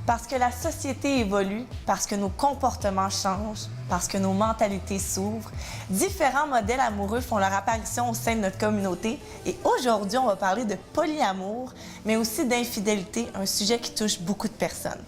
Parce que la société évolue, parce que nos comportements changent, parce que nos mentalités s'ouvrent, différents modèles amoureux font leur apparition au sein de notre communauté. Et aujourd'hui, on va parler de polyamour, mais aussi d'infidélité, un sujet qui touche beaucoup de personnes.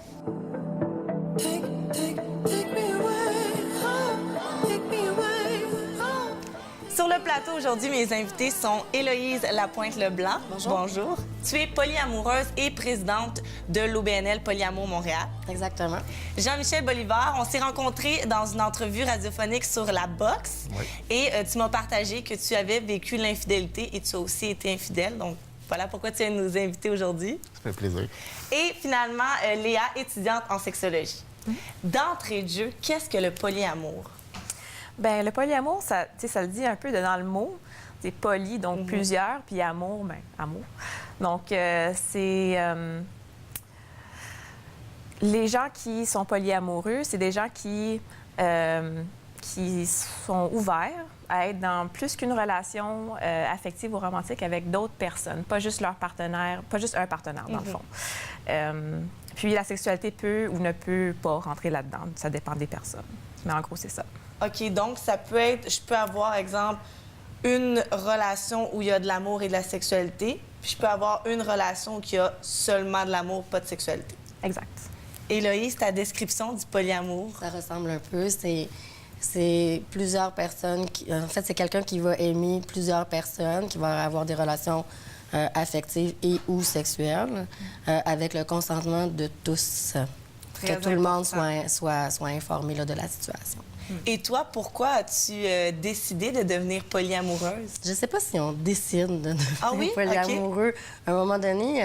Sur le plateau aujourd'hui, mes invités sont Héloïse Lapointe-Leblanc. Bonjour. Bonjour. Tu es polyamoureuse et présidente de l'OBNL Polyamour Montréal. Exactement. Jean-Michel Bolivar, on s'est rencontrés dans une entrevue radiophonique sur la boxe. Oui. Et tu m'as partagé que tu avais vécu l'infidélité et tu as aussi été infidèle. Donc, voilà pourquoi tu viens nous inviter aujourd'hui. Ça fait plaisir. Et finalement, Léa, étudiante en sexologie. D'entrée de jeu, qu'est-ce que le polyamour? Bien, le polyamour, ça le dit un peu dans le mot. C'est poly, donc plusieurs, puis amour, bien, amour. Donc, c'est... les gens qui sont polyamoureux, c'est des gens qui sont ouverts à être dans plus qu'une relation affective ou romantique avec d'autres personnes, pas juste leur partenaire, pas juste un partenaire, dans le fond. Puis la sexualité peut ou ne peut pas rentrer là-dedans. Ça dépend des personnes. Mais en gros, c'est ça. OK, donc ça peut être... Je peux avoir, exemple, une relation où il y a de l'amour et de la sexualité, puis je peux avoir une relation où il y a seulement de l'amour, pas de sexualité. Exact. Héloïse, ta description du polyamour? Ça ressemble un peu. C'est plusieurs personnes qui... En fait, c'est quelqu'un qui va aimer plusieurs personnes, qui va avoir des relations affectives et ou sexuelles avec le consentement de tous. Très que tout le monde important. soit informé là, de la situation. Et toi, pourquoi as-tu décidé de devenir polyamoureuse? Je sais pas si on décide de devenir oui? polyamoureux. À un moment donné,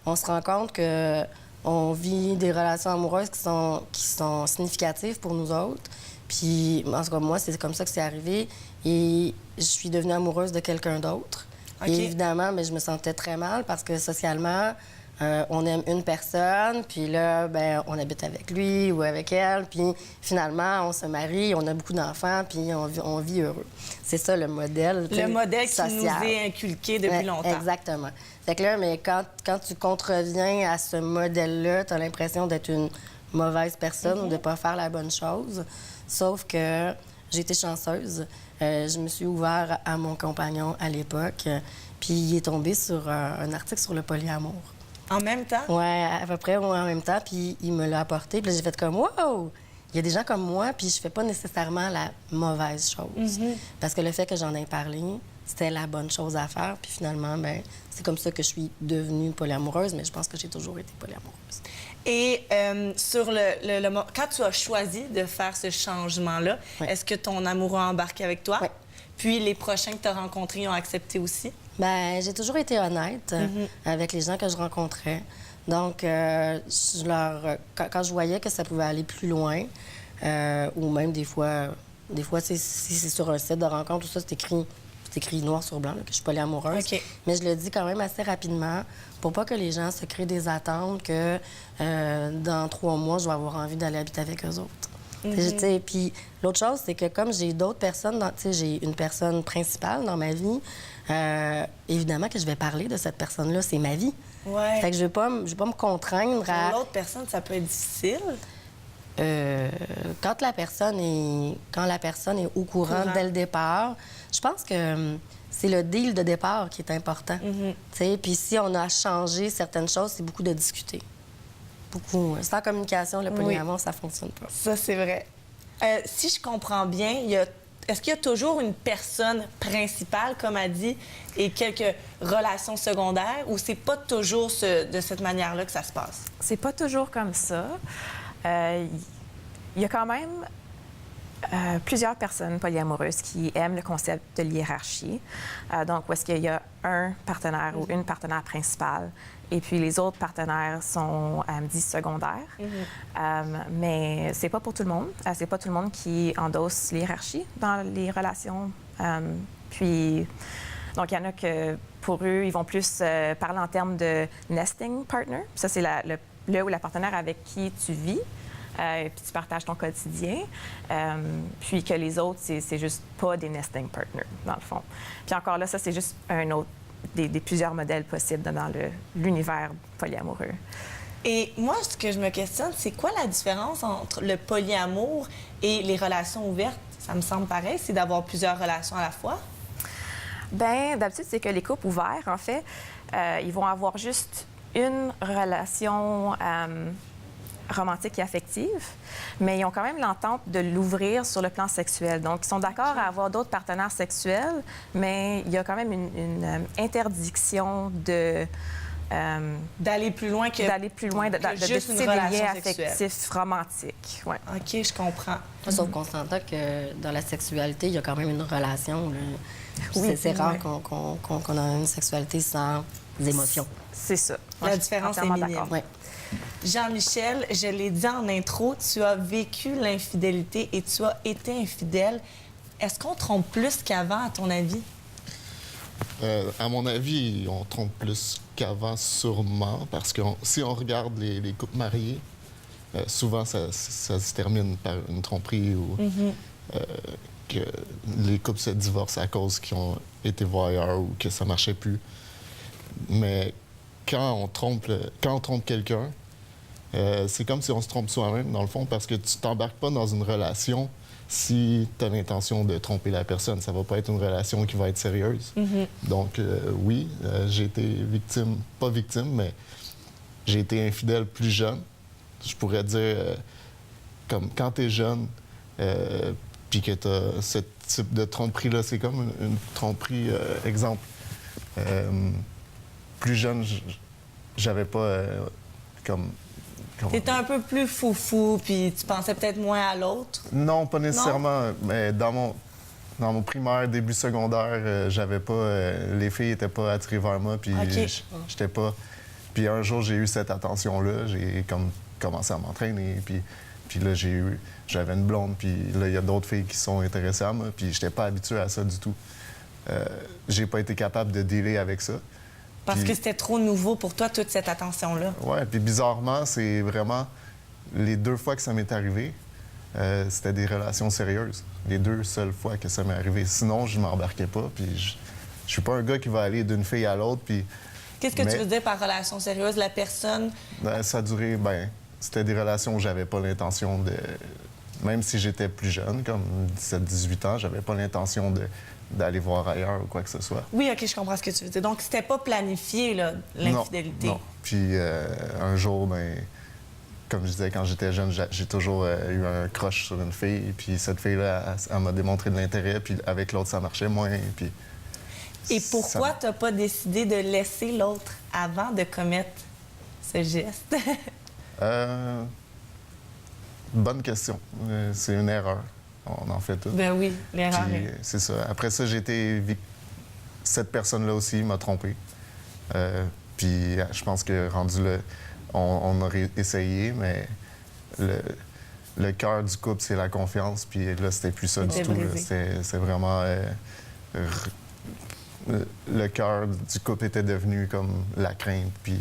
on se rend compte que on vit des relations amoureuses qui sont significatives pour nous autres. Puis, en tout cas, moi, c'est comme ça que c'est arrivé. Et je suis devenue amoureuse de quelqu'un d'autre. OK. Et évidemment, mais je me sentais très mal parce que socialement, on aime une personne, puis là, ben, on habite avec lui ou avec elle, puis finalement, on se marie, on a beaucoup d'enfants, puis on vit heureux. C'est ça le modèle. Le modèle social. qui nous est inculqué depuis longtemps. Exactement. Fait que là, mais quand tu contreviens à ce modèle-là, tu as l'impression d'être une mauvaise personne ou de ne pas faire la bonne chose. Sauf que j'ai été chanceuse. Je me suis ouverte à mon compagnon à l'époque, puis il est tombé sur un article sur le polyamour. En même temps? Oui, à peu près en même temps, puis il me l'a apporté. Puis là, j'ai fait comme « Wow! » Il y a des gens comme moi, puis je fais pas nécessairement la mauvaise chose. Parce que le fait que j'en ai parlé, c'était la bonne chose à faire. Puis finalement, ben c'est comme ça que je suis devenue polyamoureuse, mais je pense que j'ai toujours été polyamoureuse. Et quand tu as choisi de faire ce changement-là, est-ce que ton amoureux a embarqué avec toi? Oui. Puis les prochains que tu as rencontrés ont accepté aussi? Bien, j'ai toujours été honnête avec les gens que je rencontrais. Donc, quand je voyais que ça pouvait aller plus loin, ou même des fois si c'est sur un site de rencontre, tout ça, c'est écrit noir sur blanc, là, que je suis polyamoureuse. OK. Mais Mais je le dis quand même assez rapidement pour pas que les gens se créent des attentes que dans 3 mois, je vais avoir envie d'aller habiter avec eux autres. Puis l'autre chose, c'est que comme j'ai d'autres personnes, j'ai une personne principale dans ma vie, évidemment que je vais parler de cette personne-là, c'est ma vie. Ouais. Fait que je vais pas me contraindre à... Pour l'autre personne, ça peut être difficile. Quand la personne est au courant dès le départ, je pense que c'est le deal de départ qui est important. Puis si on a changé certaines choses, c'est beaucoup de discuter. Beaucoup. Sans communication, le polyamour, ça fonctionne pas. Ça, c'est vrai. Si je comprends bien, est-ce qu'il y a toujours une personne principale, comme a dit, et quelques relations secondaires, ou c'est pas toujours de cette manière-là que ça se passe? C'est pas toujours comme ça. Il y a quand même plusieurs personnes polyamoureuses qui aiment le concept de hiérarchie. Donc, où est-ce qu'il y a un partenaire ou une partenaire principale, et puis les autres partenaires sont dits secondaires. Mais c'est pas pour tout le monde. C'est pas tout le monde qui endosse l'hiérarchie dans les relations. Puis, donc, il y en a que, pour eux, ils vont plus parler en termes de nesting partner. Ça, c'est le ou la partenaire avec qui tu vis. Puis tu partages ton quotidien. Puis que les autres, c'est juste pas des nesting partners, dans le fond. Puis encore là, ça, c'est juste un autre des plusieurs modèles possibles dans l'univers polyamoureux. Et moi, ce que je me questionne, c'est quoi la différence entre le polyamour et les relations ouvertes? Ça me semble pareil, c'est d'avoir plusieurs relations à la fois. Bien, d'habitude, c'est que les couples ouverts, en fait, ils vont avoir juste une relation romantique et affective, mais ils ont quand même l'entente de l'ouvrir sur le plan sexuel. Donc, ils sont d'accord à avoir d'autres partenaires sexuels, mais il y a quand même une interdiction de... D'aller plus loin que de juste une tisser des relation liens sexuelle. affectifs romantiques. Ouais. OK, je comprends. Sauf qu'on s'entend que dans la sexualité, il y a quand même une relation. Là. Oui. C'est rare Ouais. qu'on a une sexualité sans émotions. C'est ça. La différence est entièrement minime. d'accord. Ouais. Jean-Michel, je l'ai dit en intro, tu as vécu l'infidélité et tu as été infidèle. Est-ce qu'on trompe plus qu'avant, à ton avis? À mon avis, on trompe plus qu'avant, sûrement, parce que si on regarde les couples mariés, souvent ça se termine par une tromperie ou que les couples se divorcent à cause qu'ils ont été voir ailleurs ou que ça marchait plus. Mais quand on trompe quelqu'un, c'est comme si on se trompe soi-même, dans le fond, parce que tu t'embarques pas dans une relation si tu as l'intention de tromper la personne. Ça va pas être une relation qui va être sérieuse. Donc, oui, j'ai été victime, pas victime, mais j'ai été infidèle plus jeune. Je pourrais dire, comme quand tu es jeune, puis que tu as ce type de tromperie-là, c'est comme une tromperie, exemple. Plus jeune, j'avais pas comme... T'étais un peu plus foufou, puis tu pensais peut-être moins à l'autre. Non, pas nécessairement. Mais dans mon primaire, début secondaire, j'avais pas... les filles étaient pas attirées vers moi, puis OK. j'étais pas... Puis un jour, j'ai eu cette attention-là. J'ai comme commencé à m'entraîner, puis là, j'avais une blonde, puis là, il y a d'autres filles qui sont intéressées à moi, puis j'étais pas habitué à ça du tout. J'ai pas été capable de dealer avec ça. Parce Puis- que c'était trop nouveau pour toi, toute cette attention-là. Ouais, puis bizarrement, c'est vraiment les 2 fois que ça m'est arrivé, c'était des relations sérieuses. Les 2 seules fois que ça m'est arrivé. Sinon, je m'embarquais pas, puis je suis pas un gars qui va aller d'une fille à l'autre, puis Qu'est-ce que Mais- tu veux dire par relation sérieuse? La personne... ça a duré, c'était des relations où j'avais pas l'intention de... Même si j'étais plus jeune, comme 17-18 ans, j'avais pas l'intention d'aller voir ailleurs ou quoi que ce soit. Oui, OK, je comprends ce que tu veux dire. Donc, c'était pas planifié, là, l'infidélité. Non. Puis un jour, comme je disais, quand j'étais jeune, j'ai toujours eu un crush sur une fille. Puis cette fille-là, elle m'a démontré de l'intérêt. Puis avec l'autre, ça marchait moins. Puis Et pourquoi t'as pas décidé de laisser l'autre avant de commettre ce geste? Bonne question. C'est une erreur. On en fait tout. Ben oui, l'erreur Puis, est... c'est ça. Après ça, cette personne-là aussi m'a trompé. Puis je pense que rendu là, on aurait essayé, mais le cœur du couple, c'est la confiance. Puis là, c'était plus ça du C'était tout. Là. brisé. C'est vraiment... le cœur du couple était devenu comme la crainte, puis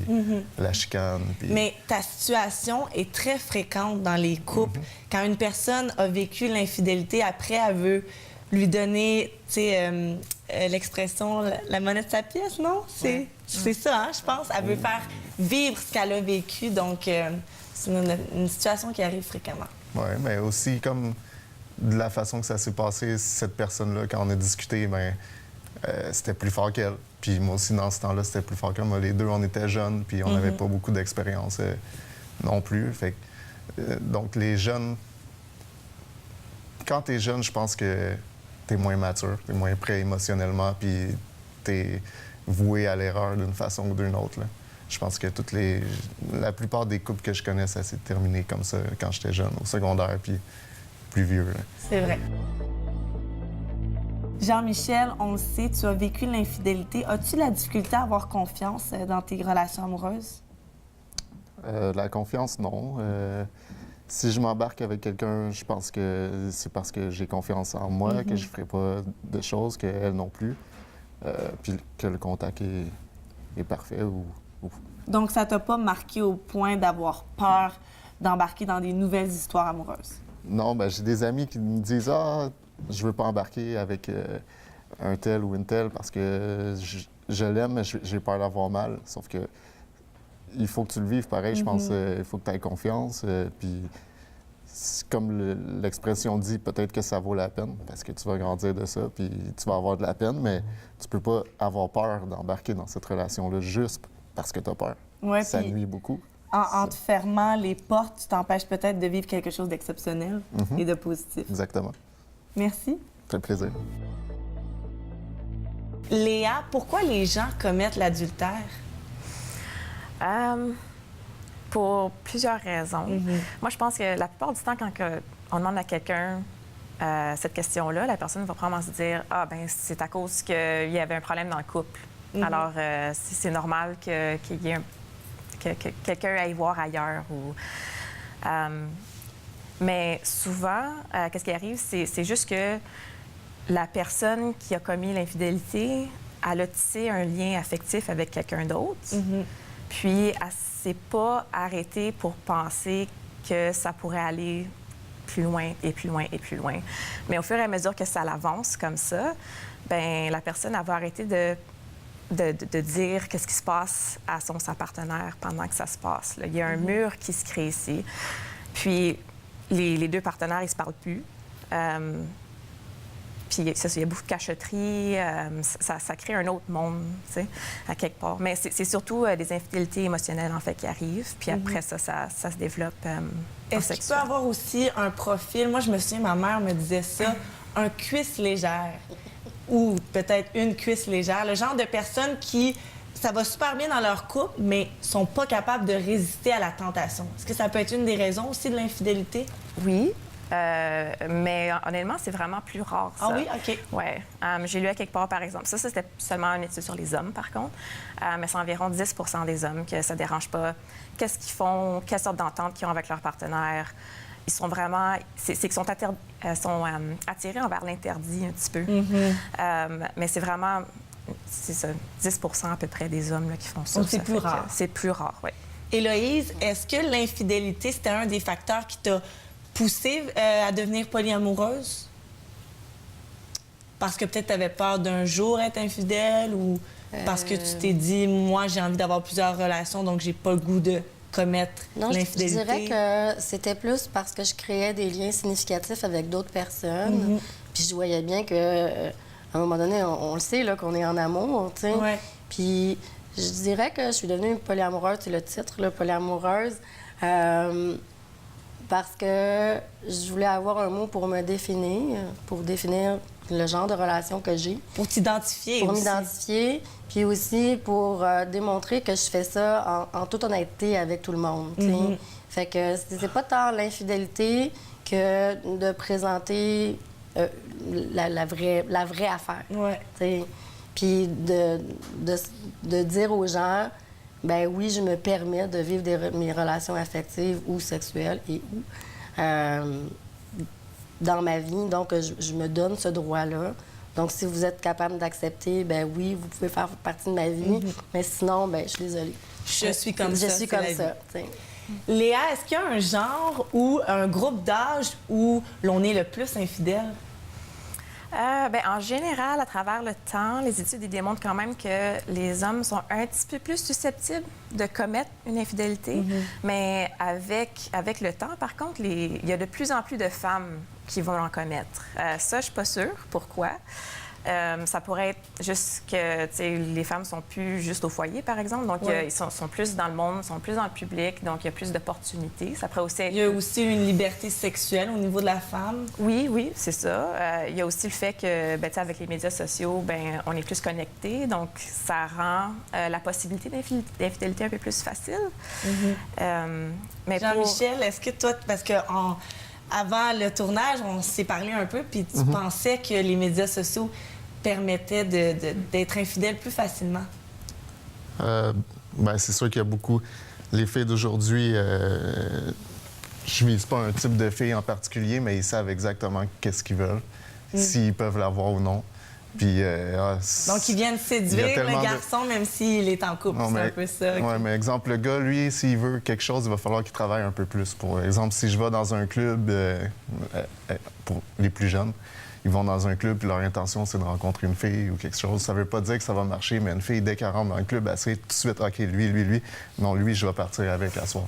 la chicane. Puis... Mais ta situation est très fréquente dans les couples. Quand une personne a vécu l'infidélité, après, elle veut lui donner, tu sais, l'expression la monnaie de sa pièce, non? C'est ça, hein, je pense. Elle veut faire vivre ce qu'elle a vécu. Donc, c'est une situation qui arrive fréquemment. Oui, mais aussi comme de la façon que ça s'est passé, cette personne-là, quand on a discuté, c'était plus fort qu'elle. Puis moi aussi, dans ce temps-là, c'était plus fort qu'elle. Moi, les deux, on était jeunes, puis on n'avait pas beaucoup d'expérience non plus. Fait donc, les jeunes... Quand t'es jeune, je pense que t'es moins mature, t'es moins prêt émotionnellement, puis t'es voué à l'erreur d'une façon ou d'une autre, là. Je pense que la plupart des couples que je connais, ça s'est terminé comme ça quand j'étais jeune, au secondaire, puis plus vieux, là. C'est vrai. Jean-Michel, on le sait, tu as vécu l'infidélité. As-tu de la difficulté à avoir confiance dans tes relations amoureuses? La confiance, non. Si je m'embarque avec quelqu'un, je pense que c'est parce que j'ai confiance en moi, que je ne ferai pas de choses qu'elle non plus, puis que le contact est parfait. Donc, ça t'a pas marqué au point d'avoir peur d'embarquer dans des nouvelles histoires amoureuses? Non, j'ai des amis qui me disent « Ah, je veux pas embarquer avec un tel ou une telle parce que je l'aime, mais j'ai peur d'avoir mal. » Sauf que il faut que tu le vives pareil. Je pense il faut que tu aies confiance. Puis, comme l'expression dit, peut-être que ça vaut la peine parce que tu vas grandir de ça, puis tu vas avoir de la peine, mais tu peux pas avoir peur d'embarquer dans cette relation-là juste parce que tu as peur. Ouais, Ça puis nuit beaucoup. en te fermant les portes, tu t'empêches peut-être de vivre quelque chose d'exceptionnel et de positif. Exactement. Merci. Ça fait plaisir. Léa, pourquoi les gens commettent l'adultère? Pour plusieurs raisons. Moi, je pense que la plupart du temps, quand on demande à quelqu'un cette question-là, la personne va probablement se dire « Ah, ben c'est à cause qu'il y avait un problème dans le couple. Alors, c'est normal qu'il y ait que quelqu'un aille voir ailleurs. » Mais souvent, qu'est-ce qui arrive, c'est juste que la personne qui a commis l'infidélité, elle a tissé un lien affectif avec quelqu'un d'autre. Puis, elle ne s'est pas arrêtée pour penser que ça pourrait aller plus loin et plus loin et plus loin. Mais au fur et à mesure que ça l'avance comme ça, bien, la personne, elle va arrêter de dire qu'est-ce qui se passe à sa partenaire pendant que ça se passe. Là. Il y a un mur qui se crée ici. Puis, les deux partenaires, ils ne se parlent plus. Puis ça, il y a beaucoup de cachotterie, ça crée un autre monde, tu sais, à quelque part. Mais c'est surtout des infidélités émotionnelles, en fait, qui arrivent. Puis après ça se développe Est-ce qu'il peut avoir aussi un profil? Moi, je me souviens, ma mère me disait ça, un cuisse légère ou peut-être une cuisse légère. Le genre de personnes qui, ça va super bien dans leur couple, mais sont pas capables de résister à la tentation. Est-ce que ça peut être une des raisons aussi de l'infidélité? Oui. Mais honnêtement, c'est vraiment plus rare, ça. Ah oui? OK. Oui. J'ai lu à quelque part, par exemple. Ça, c'était seulement une étude sur les hommes, par contre. Mais c'est environ 10 des hommes que ça ne dérange pas. Qu'est-ce qu'ils font? Quelle sorte d'entente qu'ils ont avec leur partenaire? Ils sont vraiment... C'est qu'ils sont, attirés envers l'interdit un petit peu. Mais c'est vraiment... C'est ça, 10 à peu près des hommes là, qui font ça. Donc, c'est plus rare. C'est plus rare, oui. Héloïse, est-ce que l'infidélité, c'était un des facteurs qui t'a poussée à devenir polyamoureuse? Parce que peut-être tu avais peur d'un jour être infidèle ou parce que tu t'es dit, moi, j'ai envie d'avoir plusieurs relations, donc j'ai pas le goût de commettre l'infidélité? Je dirais que c'était plus parce que je créais des liens significatifs avec d'autres personnes. Puis je voyais bien que, à un moment donné, on le sait, là, qu'on est en amour, tu sais. Ouais. Puis je dirais que je suis devenue polyamoureuse, c'est le titre, là, polyamoureuse. Parce que je voulais avoir un mot pour me définir, pour définir le genre de relation que j'ai. Pour t'identifier Pour aussi. m'identifier, puis aussi pour démontrer que je fais ça en toute honnêteté avec tout le monde. Tu sais. Fait que c'est pas tant l'infidélité que de présenter la vraie affaire. Ouais. Tu sais. Puis de dire aux gens... Ben oui, je me permets de vivre mes relations affectives ou sexuelles et dans ma vie. Donc, je me donne ce droit-là. Donc, si vous êtes capable d'accepter, ben oui, vous pouvez faire partie de ma vie. Mais sinon, ben je suis désolée. Je suis comme ça. Je suis comme ça. Léa, est-ce qu'il y a un genre ou un groupe d'âge où l'on est le plus infidèle? En général, à travers le temps, les études démontrent quand même que les hommes sont un petit peu plus susceptibles de commettre une infidélité. Mais avec le temps, par contre, il y a de plus en plus de femmes qui vont en commettre. Ça, je suis pas sûre. Pourquoi? Ça pourrait être juste que les femmes sont plus juste au foyer, par exemple. Donc, ils sont plus dans le monde, sont plus dans le public. Donc, il y a plus d'opportunités. Ça pourrait aussi être... Il y a aussi une liberté sexuelle au niveau de la femme. Oui, c'est ça. Il y a aussi le fait que, avec les médias sociaux, on est plus connectés. Donc, ça rend la possibilité d'infidélité un peu plus facile. Mais Jean-Michel, est-ce que toi... Parce que avant le tournage, on s'est parlé un peu, puis tu pensais que les médias sociaux permettaient d'être infidèle plus facilement? C'est sûr qu'il y a beaucoup... Les filles d'aujourd'hui, je vise pas un type de fille en particulier, mais ils savent exactement qu'est-ce qu'ils veulent, s'ils peuvent l'avoir ou non. Puis, donc, ils viennent séduire le garçon, même s'il est en couple. C'est un peu ça. Okay. Oui, mais exemple, le gars, lui, s'il veut quelque chose, il va falloir qu'il travaille un peu plus. Pour exemple, si je vais dans un club pour les plus jeunes, ils vont dans un club puis leur intention, c'est de rencontrer une fille ou quelque chose. Ça veut pas dire que ça va marcher, mais une fille, dès qu'elle rentre dans le club, elle sait tout de suite, OK, lui. Non, lui, je vais partir avec à soir.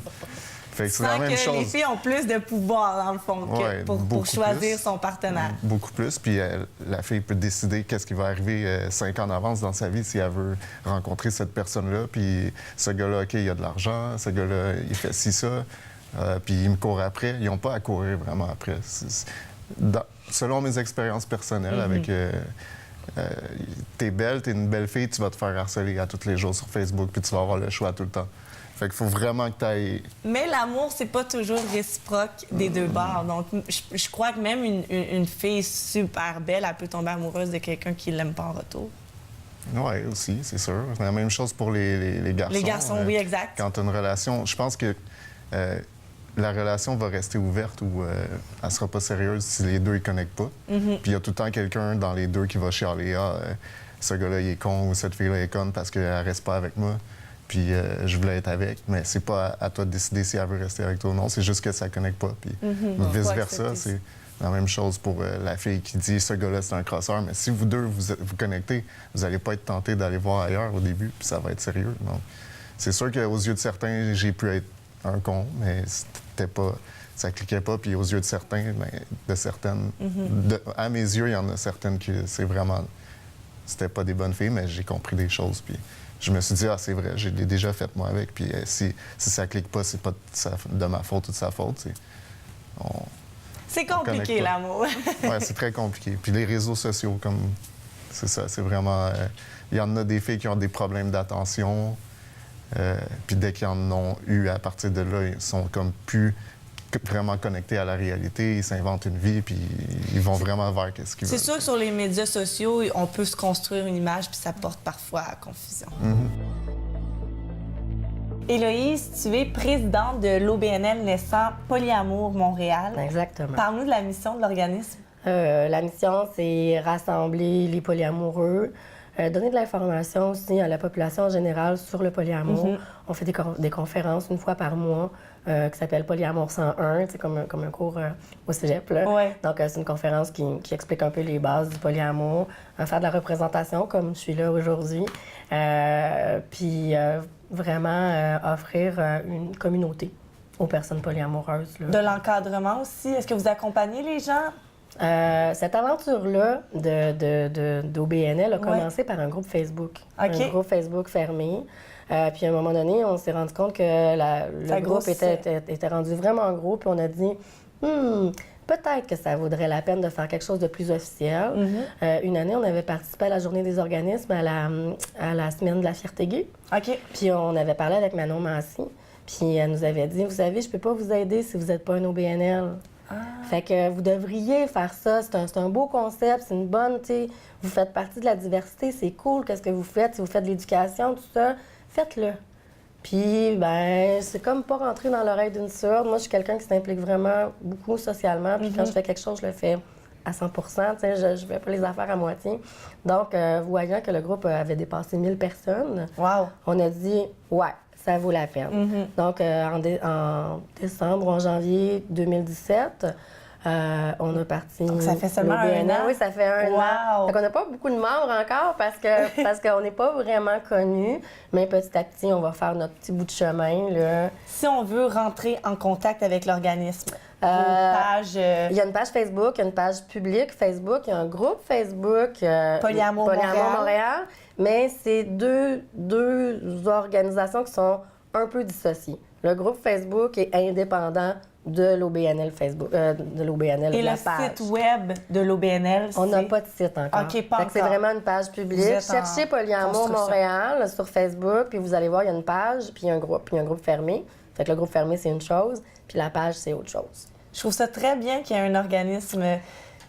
Fait que c'est la même que chose. les filles ont plus de pouvoir, dans le fond, Ouais, pour choisir plus. son partenaire. Beaucoup plus. Puis la fille peut décider qu'est-ce qui va arriver 5 ans en avance dans sa vie si elle veut rencontrer cette personne-là. Puis ce gars-là, OK, il a de l'argent. Ce gars-là, il fait ci, ça. Puis il me court après. Ils n'ont pas à courir vraiment après. Selon mes expériences personnelles avec... t'es belle, t'es une belle fille, tu vas te faire harceler à tous les jours sur Facebook, puis tu vas avoir le choix tout le temps. Fait qu'il faut vraiment que tu ailles... Mais l'amour, c'est pas toujours réciproque des deux bords. Donc, je crois que même une fille super belle, elle peut tomber amoureuse de quelqu'un qui l'aime pas en retour. Oui, aussi, c'est sûr. C'est la même chose pour les garçons. Les garçons, oui, exact. Quand tu as une relation, je pense que la relation va rester ouverte ou elle sera pas sérieuse si les deux ne connectent pas. Puis il y a tout le temps quelqu'un dans les deux qui va chialer « Ah, ce gars-là, il est con » ou « Cette fille-là est conne parce qu'elle reste pas avec moi. » Puis je voulais être avec, mais c'est pas à toi de décider si elle veut rester avec toi ou non. C'est juste que ça ne connecte pas. Puis vice-versa, c'est la même chose pour la fille qui dit « Ce gars-là, c'est un crosseur. » Mais si vous deux, vous connectez, vous n'allez pas être tenté d'aller voir ailleurs au début, puis ça va être sérieux. Donc, c'est sûr qu'aux yeux de certains, j'ai pu être un con, mais c'était pas... Ça cliquait pas. Puis aux yeux de certains, de certaines... à mes yeux, il y en a certaines qui, c'est vraiment... C'était pas des bonnes filles, mais j'ai compris des choses, puis... Je me suis dit, ah, c'est vrai, je l'ai déjà fait moi avec. Puis si ça clique pas, c'est pas de ma faute ou de sa faute. C'est compliqué, l'amour. Oui, c'est très compliqué. Puis les réseaux sociaux, comme. C'est ça, c'est vraiment. Il y en a des filles qui ont des problèmes d'attention. Puis dès qu'ils en ont eu, à partir de là, ils sont comme plus vraiment connectés à la réalité. Ils s'inventent une vie, puis ils vont vraiment vers ce qu'ils veulent. C'est sûr que sur les médias sociaux, on peut se construire une image, puis ça porte parfois à confusion. Héloïse, tu es présidente de l'OBNL naissant Polyamour Montréal. Exactement. Parle-nous de la mission de l'organisme. La mission, c'est rassembler les polyamoureux, donner de l'information aussi à la population en général sur le polyamour. On fait des conférences une fois par mois qui s'appelle Polyamour 101, c'est comme un cours au cégep. Là. Ouais. Donc, c'est une conférence qui explique un peu les bases du polyamour, faire de la représentation comme je suis là aujourd'hui, puis vraiment offrir une communauté aux personnes polyamoureuses. Là. De l'encadrement aussi. Est-ce que vous accompagnez les gens? Cette aventure-là d'OBNL a commencé par un groupe Facebook. OK. Un groupe Facebook fermé. Puis à un moment donné, on s'est rendu compte que le groupe était rendu vraiment gros. Puis on a dit, peut-être que ça vaudrait la peine de faire quelque chose de plus officiel. Une année, on avait participé à la Journée des organismes, à la Semaine de la fierté gay. OK. Puis on avait parlé avec Manon Massy. Puis elle nous avait dit, vous savez, je peux pas vous aider si vous n'êtes pas un OBNL. Fait que vous devriez faire ça. C'est un beau concept, c'est une bonne, tu sais, vous faites partie de la diversité, c'est cool, qu'est-ce que vous faites, si vous faites de l'éducation, tout ça, faites-le. Puis, ben, c'est comme pas rentrer dans l'oreille d'une sourde. Moi, je suis quelqu'un qui s'implique vraiment beaucoup socialement, puis quand je fais quelque chose, je le fais à 100 tu sais, je fais pas les affaires à moitié. Donc, voyant que le groupe avait dépassé 1000 personnes, on a dit, ouais, ça vaut la peine. Donc, en décembre ou en janvier 2017, on a parti. Donc, ça fait seulement un an? Oui, ça fait un an. Donc, on n'a pas beaucoup de membres encore parce qu'on n'est pas vraiment connus, mais petit à petit, on va faire notre petit bout de chemin. Là. Si on veut rentrer en contact avec l'organisme, vos pages... Il y a une page Facebook, il y a une page publique Facebook, il y a un groupe Facebook Polyamour Montréal, mais c'est deux organisations qui sont un peu dissociées. Le groupe Facebook est indépendant de l'OBNL Facebook, de l'OBNL, et la le page. site web de l'OBNL, On n'a pas de site encore. OK, pas encore. C'est vraiment une page publique. Cherchez Polyamour Montréal sur Facebook, puis vous allez voir, il y a une page, puis il y a un groupe fermé. Fait que le groupe fermé, c'est une chose, puis la page, c'est autre chose. Je trouve ça très bien qu'il y ait un organisme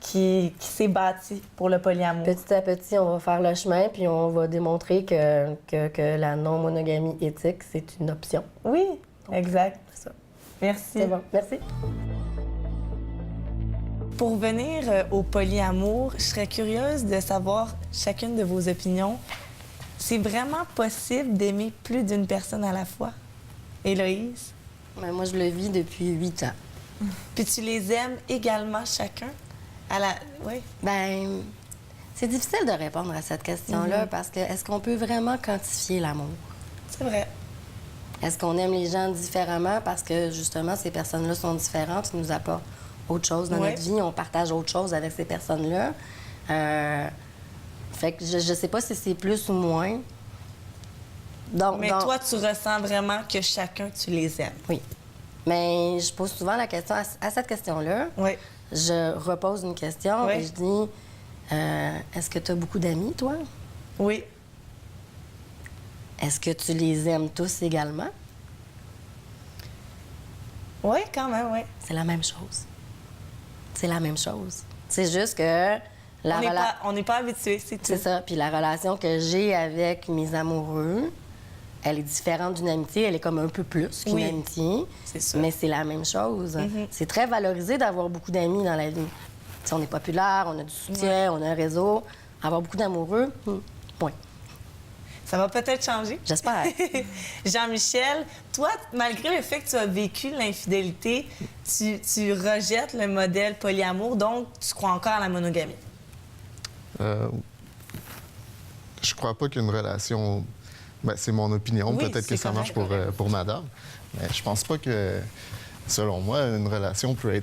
qui s'est bâti pour le polyamour. Petit à petit, on va faire le chemin, puis on va démontrer que la non-monogamie éthique, c'est une option. Oui, exact. C'est ça. Merci. C'est bon. Merci. Pour venir au polyamour, je serais curieuse de savoir chacune de vos opinions. C'est vraiment possible d'aimer plus d'une personne à la fois? Héloïse? Ben, moi, je le vis depuis 8 ans. Puis tu les aimes également chacun? Oui. Ben, c'est difficile de répondre à cette question-là parce que est-ce qu'on peut vraiment quantifier l'amour? C'est vrai. Est-ce qu'on aime les gens différemment parce que, justement, ces personnes-là sont différentes, ils nous apportent autre chose dans Ouais. notre vie, on partage autre chose avec ces personnes-là? Fait que je sais pas si c'est plus ou moins. Mais toi, tu ressens vraiment que chacun, tu les aimes. Oui. Mais je pose souvent la question à cette question-là. Oui. Je repose une question Oui. et je dis est-ce que tu as beaucoup d'amis, toi? Oui. Est-ce que tu les aimes tous également? Oui, quand même, oui. C'est la même chose. C'est la même chose. C'est juste que On n'est pas habitué, c'est tout. C'est ça. Puis la relation que j'ai avec mes amoureux, elle est différente d'une amitié. Elle est comme un peu plus qu'une Oui. amitié. C'est sûr. Mais c'est la même chose. C'est très valorisé d'avoir beaucoup d'amis dans la vie. Si on est populaire, on a du soutien, on a un réseau. Avoir beaucoup d'amoureux, point. Ça va peut-être changer. J'espère. Jean-Michel, toi, malgré le fait que tu as vécu l'infidélité, tu rejettes le modèle polyamour, donc tu crois encore à la monogamie. Je crois pas qu'une relation... Ben, c'est mon opinion. Oui, Peut-être que c'est ça marche correct. pour madame. Mais je pense pas que, selon moi, une relation peut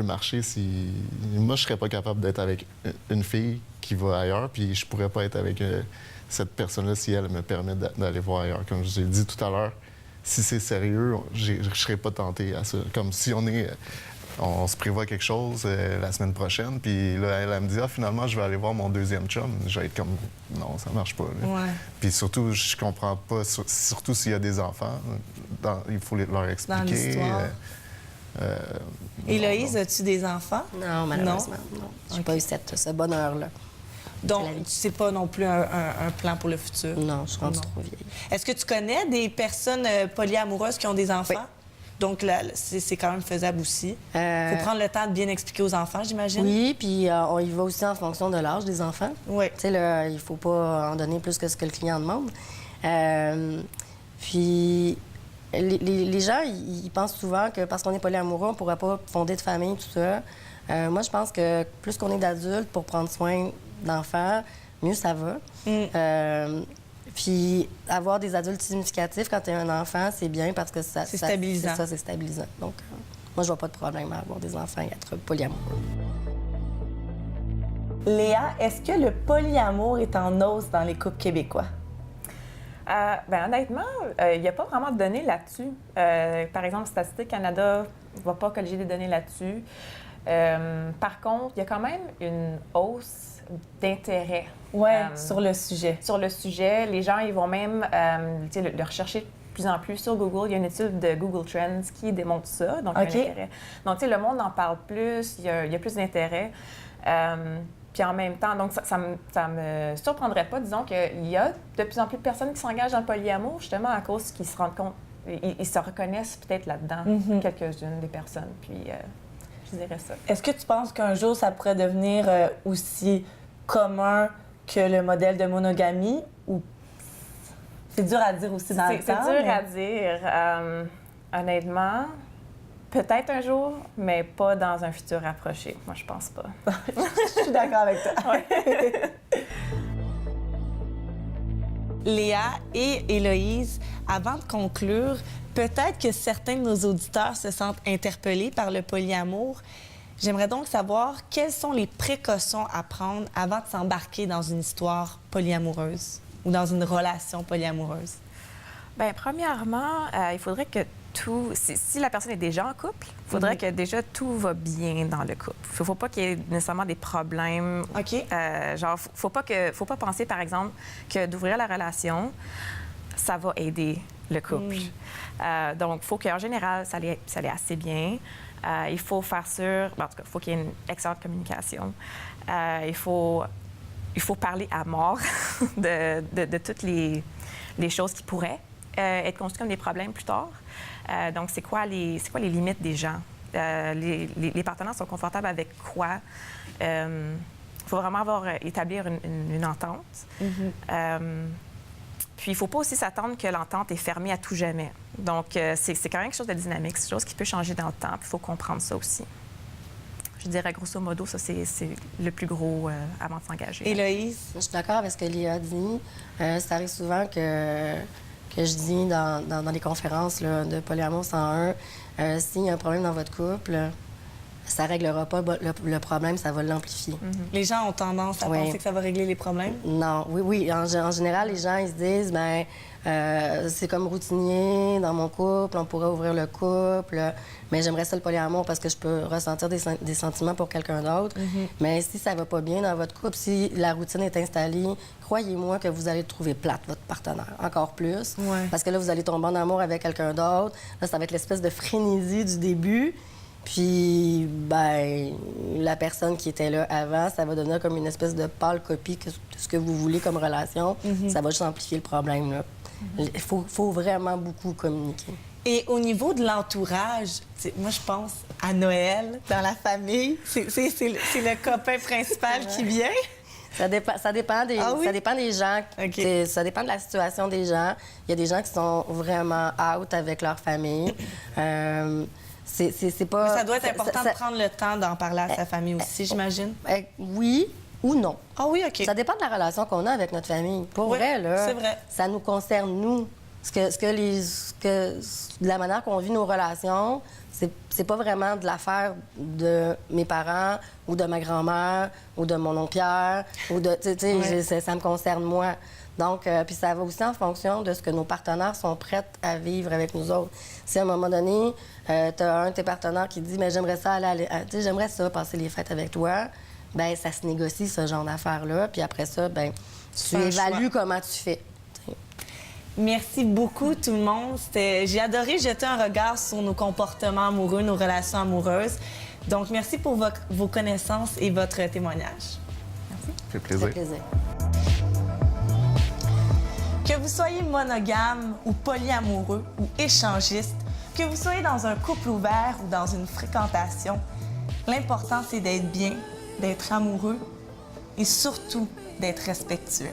marcher si... Moi, je serais pas capable d'être avec une fille qui va ailleurs, puis je pourrais pas être avec cette personne-là si elle me permet d'aller voir ailleurs. Comme je l'ai dit tout à l'heure, si c'est sérieux, je serais pas tenté à ça. Comme si on se prévoit quelque chose la semaine prochaine, puis là, elle me dit « Ah, finalement, je vais aller voir mon deuxième chum. » Je vais être comme « Non, ça marche pas. » Ouais. Puis surtout, je comprends pas, surtout s'il y a des enfants, il faut leur expliquer. l'histoire. Héloïse, as-tu des enfants? Non, malheureusement, non. J'ai pas eu ce bonheur-là. Donc, la vie. c'est pas non plus un plan pour le futur? Non, je suis rendue Non. trop vieille. Est-ce que tu connais des personnes polyamoureuses qui ont des enfants? Oui. Donc, c'est quand même faisable aussi. Il faut prendre le temps de bien expliquer aux enfants, j'imagine? Oui, puis on y va aussi en fonction de l'âge des enfants. Oui. Tu sais, là, il faut pas en donner plus que ce que le client demande. Puis, les gens, ils pensent souvent que parce qu'on est polyamoureux, on ne pourra pas fonder de famille, tout ça. Moi, je pense que plus qu'on est d'adultes pour prendre soin d'enfants, mieux ça va. Puis, avoir des adultes significatifs quand tu es un enfant, c'est bien parce que ça... C'est stabilisant. C'est ça, c'est stabilisant. Donc, moi, je vois pas de problème à avoir des enfants et être polyamoureux. Léa, est-ce que le polyamour est en hausse dans les couples québécois? Ben, honnêtement, il n'y a pas vraiment de données là-dessus. Par exemple, Statistique Canada ne va pas colliger des données là-dessus. Par contre, il y a quand même une hausse d'intérêt. Oui, sur le sujet. Sur le sujet. Les gens, ils vont même le rechercher de plus en plus sur Google. Il y a une étude de Google Trends qui démontre ça. Donc, il y a un intérêt. Donc, le monde en parle plus, il y a plus d'intérêt. Puis en même temps, donc ça me surprendrait pas, disons, qu'il y a de plus en plus de personnes qui s'engagent dans le polyamour, justement à cause qu'ils se rendent compte, ils se reconnaissent peut-être là-dedans, quelques-unes des personnes. Puis je dirais ça. Est-ce que tu penses qu'un jour, ça pourrait devenir aussi commun que le modèle de monogamie? Ou c'est dur à dire aussi dans le temps? C'est dur à dire. Honnêtement, peut-être un jour, mais pas dans un futur rapproché. Moi, je pense pas. Je suis d'accord avec toi. Léa et Héloïse, avant de conclure, peut-être que certains de nos auditeurs se sentent interpellés par le polyamour. J'aimerais donc savoir quelles sont les précautions à prendre avant de s'embarquer dans une histoire polyamoureuse ou dans une relation polyamoureuse. Bien, premièrement, il faudrait que si la personne est déjà en couple, il faudrait que déjà tout va bien dans le couple. Il ne faut pas qu'il y ait nécessairement des problèmes. OK. Faut pas penser, par exemple, que d'ouvrir la relation, ça va aider le couple. Donc, il faut qu'en général, ça allait assez bien. Il faut faire sûr, en tout cas, il faut qu'il y ait une excellente communication. Il faut parler à mort de toutes les choses qui pourraient être conçues comme des problèmes plus tard. Donc, c'est quoi les limites des gens? Les partenaires sont confortables avec quoi? Il faut vraiment établir une entente. Puis, il ne faut pas aussi s'attendre que l'entente est fermée à tout jamais. Donc, c'est quand même quelque chose de dynamique. C'est quelque chose qui peut changer dans le temps. Puis, il faut comprendre ça aussi. Je dirais, grosso modo, ça, c'est le plus gros avant de s'engager. Héloïse? Je suis d'accord avec ce que Léa dit. Ça arrive souvent que je dis dans les conférences là, de Polyamour 101, s'il y a un problème dans votre couple, ça ne réglera pas le problème, ça va l'amplifier. Les gens ont tendance à Oui. penser que ça va régler les problèmes. Non, oui. En général, les gens, ils se disent, ben c'est comme routinier dans mon couple, on pourrait ouvrir le couple, mais j'aimerais ça le polyamour parce que je peux ressentir des sentiments pour quelqu'un d'autre. Mais si ça va pas bien dans votre couple, si la routine est installée, croyez-moi que vous allez trouver plate votre partenaire, encore plus. Ouais. Parce que là, vous allez tomber en amour avec quelqu'un d'autre. Là, ça va être l'espèce de frénésie du début. Puis, ben, la personne qui était là avant, ça va devenir comme une espèce de pâle copie de ce que vous voulez comme relation. Ça va juste amplifier le problème, là. Il faut vraiment beaucoup communiquer. Et au niveau de l'entourage, moi, je pense à Noël, dans la famille. C'est le copain principal qui vient. Ça dépend des, Ah oui? ça dépend des gens. OK. Ça dépend de la situation des gens. Il y a des gens qui sont vraiment out avec leur famille. C'est pas... Ça doit être important ça- de prendre le temps d'en parler à sa famille aussi, j'imagine. Oui ou non. Ah oui, OK. Ça dépend de la relation qu'on a avec notre famille. Pour Oui, vrai, là, c'est vrai. ça nous concerne, nous. De la manière qu'on vit nos relations, c'est pas vraiment de l'affaire de mes parents ou de ma grand-mère ou de mon oncle Pierre ou de... Tu sais, Ouais. ça me concerne moi. Donc, puis ça va aussi en fonction de ce que nos partenaires sont prêts à vivre avec nous autres. Si à un moment donné, tu as un de tes partenaires qui dit « mais j'aimerais ça tu sais, j'aimerais ça passer les fêtes avec toi », ben ça se négocie, ce genre d'affaires-là. Puis après ça, ben tu fais un évalues choix. comment tu fais. Merci beaucoup, tout le monde. J'ai adoré jeter un regard sur nos comportements amoureux, nos relations amoureuses. Donc, merci pour vos connaissances et votre témoignage. Ça fait Ça plaisir. fait plaisir. Que vous soyez monogame ou polyamoureux ou échangiste, que vous soyez dans un couple ouvert ou dans une fréquentation, l'important, c'est d'être bien, d'être amoureux et surtout d'être respectueux.